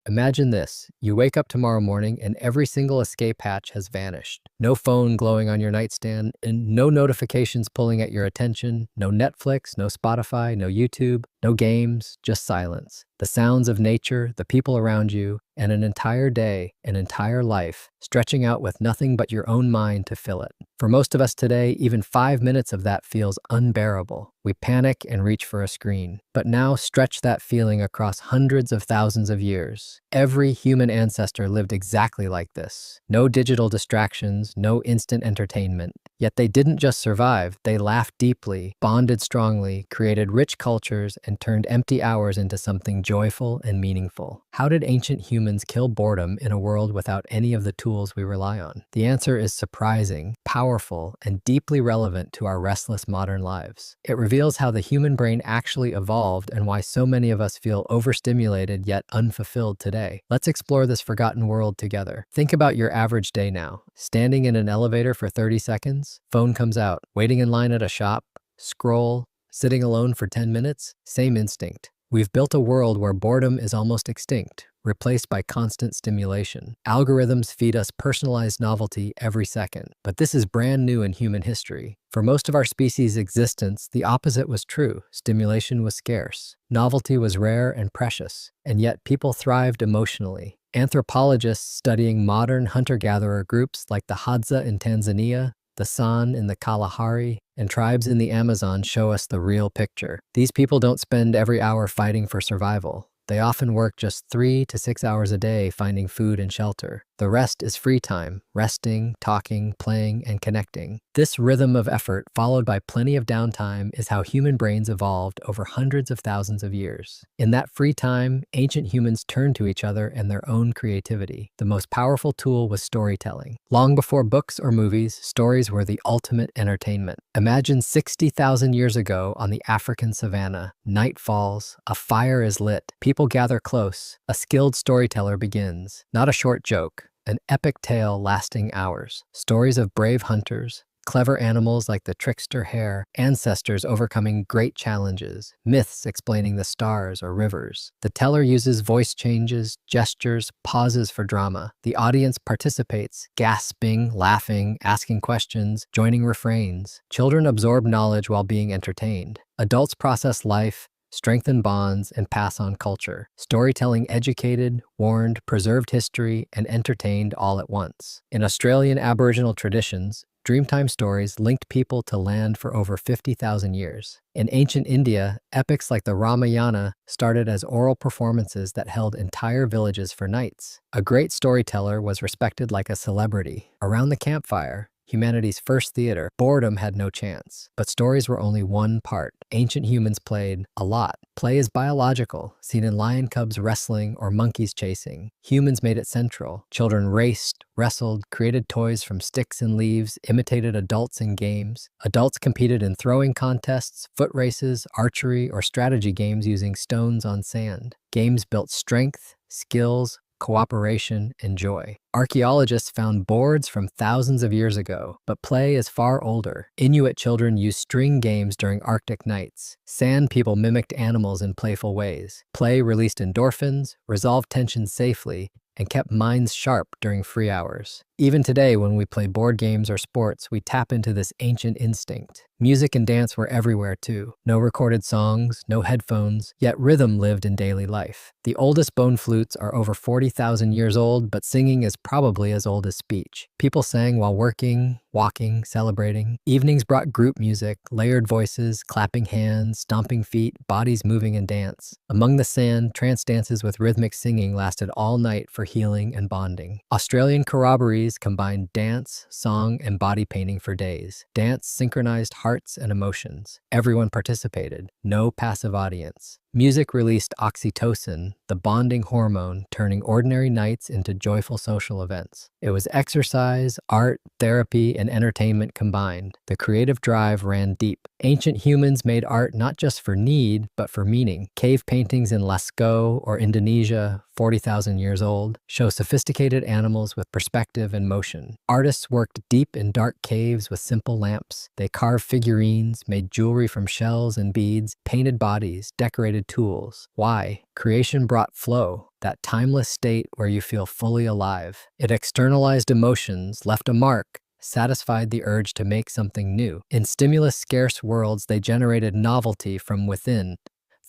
Imagine this. You wake up tomorrow morning and every single escape hatch has vanished. No phone glowing on your nightstand, and no notifications pulling at your attention, no Netflix, no Spotify, no YouTube, no games, just silence. The sounds of nature, the people around you, and an entire day, an entire life, stretching out with nothing but your own mind to fill it. For most of us today, even 5 minutes of that feels unbearable. We panic and reach for a screen. But now stretch that feeling across hundreds of thousands of years. Every human ancestor lived exactly like this. No digital distractions, no instant entertainment. Yet they didn't just survive, they laughed deeply, bonded strongly, created rich cultures, and turned empty hours into something joyful and meaningful. How did ancient humans kill boredom in a world without any of the tools we rely on? The answer is surprising, powerful, and deeply relevant to our restless modern lives. It reveals how the human brain actually evolved and why so many of us feel overstimulated yet unfulfilled today. Let's explore this forgotten world together. Think about your average day now. Standing in an elevator for 30 seconds, phone comes out. Waiting in line at a shop, scroll. Sitting alone for 10 minutes, same instinct. We've built a world where boredom is almost extinct, replaced by constant stimulation. Algorithms feed us personalized novelty every second, but this is brand new in human history. For most of our species' existence, the opposite was true. Stimulation was scarce. Novelty was rare and precious, and yet people thrived emotionally. Anthropologists studying modern hunter-gatherer groups like the Hadza in Tanzania, the San in the Kalahari, and tribes in the Amazon show us the real picture. These people don't spend every hour fighting for survival. They often work just 3 to 6 hours a day finding food and shelter. The rest is free time, resting, talking, playing, and connecting. This rhythm of effort, followed by plenty of downtime, is how human brains evolved over hundreds of thousands of years. In that free time, ancient humans turned to each other and their own creativity. The most powerful tool was storytelling. Long before books or movies, stories were the ultimate entertainment. Imagine 60,000 years ago on the African savanna. Night falls, a fire is lit, people gather close, a skilled storyteller begins. Not a short joke, an epic tale lasting hours. Stories of brave hunters, clever animals like the trickster hare, ancestors overcoming great challenges, myths explaining the stars or rivers. The teller uses voice changes, gestures, pauses for drama. The audience participates, gasping, laughing, asking questions, joining refrains. Children absorb knowledge while being entertained. Adults process life, strengthen bonds, and pass on culture. Storytelling educated, warned, preserved history, and entertained all at once. In Australian Aboriginal traditions, Dreamtime stories linked people to land for over 50,000 years. In ancient India, epics like the Ramayana started as oral performances that held entire villages for nights. A great storyteller was respected like a celebrity. Around the campfire, humanity's first theater, boredom had no chance. But stories were only one part. Ancient humans played a lot. Play is biological, seen in lion cubs wrestling or monkeys chasing. Humans made it central. Children raced, wrestled, created toys from sticks and leaves, imitated adults in games. Adults competed in throwing contests, foot races, archery, or strategy games using stones on sand. Games built strength, skills, cooperation, and joy. Archaeologists found boards from thousands of years ago, but play is far older. Inuit children used string games during Arctic nights. Sand people mimicked animals in playful ways. Play released endorphins, resolved tensions safely, and kept minds sharp during free hours. Even today, when we play board games or sports, we tap into this ancient instinct. Music and dance were everywhere too. No recorded songs, no headphones, yet rhythm lived in daily life. The oldest bone flutes are over 40,000 years old, but singing is probably as old as speech. People sang while working, walking, celebrating. Evenings brought group music, layered voices, clapping hands, stomping feet, bodies moving in dance. Among the sand, trance dances with rhythmic singing lasted all night for healing and bonding. Australian corroborees combined dance, song, and body painting for days. Dance synchronized hearts and emotions. Everyone participated, no passive audience. Music released oxytocin, the bonding hormone, turning ordinary nights into joyful social events. It was exercise, art, therapy, and entertainment combined. The creative drive ran deep. Ancient humans made art not just for need, but for meaning. Cave paintings in Lascaux or Indonesia, 40,000 years old, show sophisticated animals with perspective and motion. Artists worked deep in dark caves with simple lamps. They carved figurines, made jewelry from shells and beads, painted bodies, decorated created tools. Why? Creation brought flow, that timeless state where you feel fully alive. It externalized emotions, left a mark, satisfied the urge to make something new. In stimulus-scarce worlds, they generated novelty from within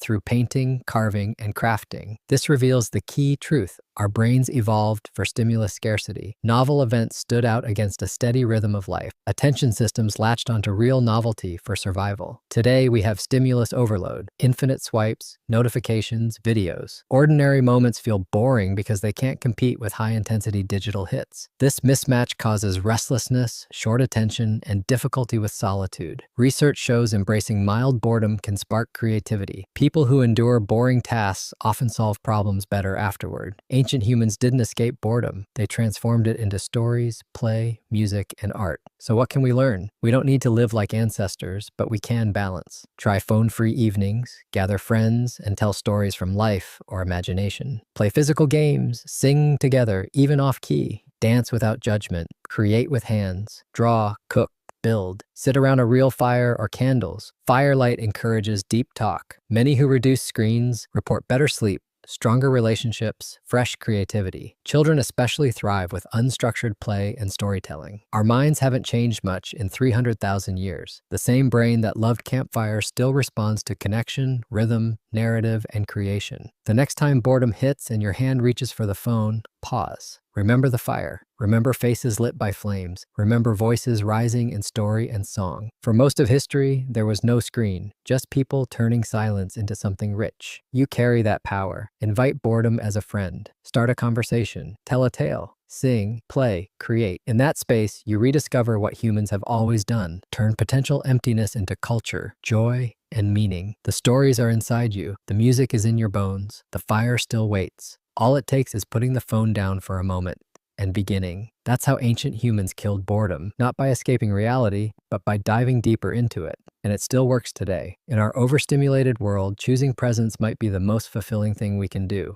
through painting, carving, and crafting. This reveals the key truth. Our brains evolved for stimulus scarcity. Novel events stood out against a steady rhythm of life. Attention systems latched onto real novelty for survival. Today, we have stimulus overload, infinite swipes, notifications, videos. Ordinary moments feel boring because they can't compete with high-intensity digital hits. This mismatch causes restlessness, short attention, and difficulty with solitude. Research shows embracing mild boredom can spark creativity. People who endure boring tasks often solve problems better afterward. Ancient humans didn't escape boredom. They transformed it into stories, play, music, and art. So what can we learn? We don't need to live like ancestors, but we can balance. Try phone-free evenings, gather friends, and tell stories from life or imagination. Play physical games, sing together, even off-key. Dance without judgment, create with hands, draw, cook, build. Sit around a real fire or candles. Firelight encourages deep talk. Many who reduce screens report better sleep, stronger relationships, fresh creativity. Children especially thrive with unstructured play and storytelling. Our minds haven't changed much in 300,000 years. The same brain that loved campfires still responds to connection, rhythm, narrative, and creation. The next time boredom hits and your hand reaches for the phone, pause. Remember the fire. Remember faces lit by flames. Remember voices rising in story and song. For most of history, there was no screen, just people turning silence into something rich. You carry that power. Invite boredom as a friend. Start a conversation. Tell a tale. Sing, play, create. In that space, you rediscover what humans have always done. Turn potential emptiness into culture, joy, and meaning. The stories are inside you. The music is in your bones. The fire still waits. All it takes is putting the phone down for a moment and beginning. That's how ancient humans killed boredom, not by escaping reality, but by diving deeper into it. And it still works today. In our overstimulated world, choosing presence might be the most fulfilling thing we can do.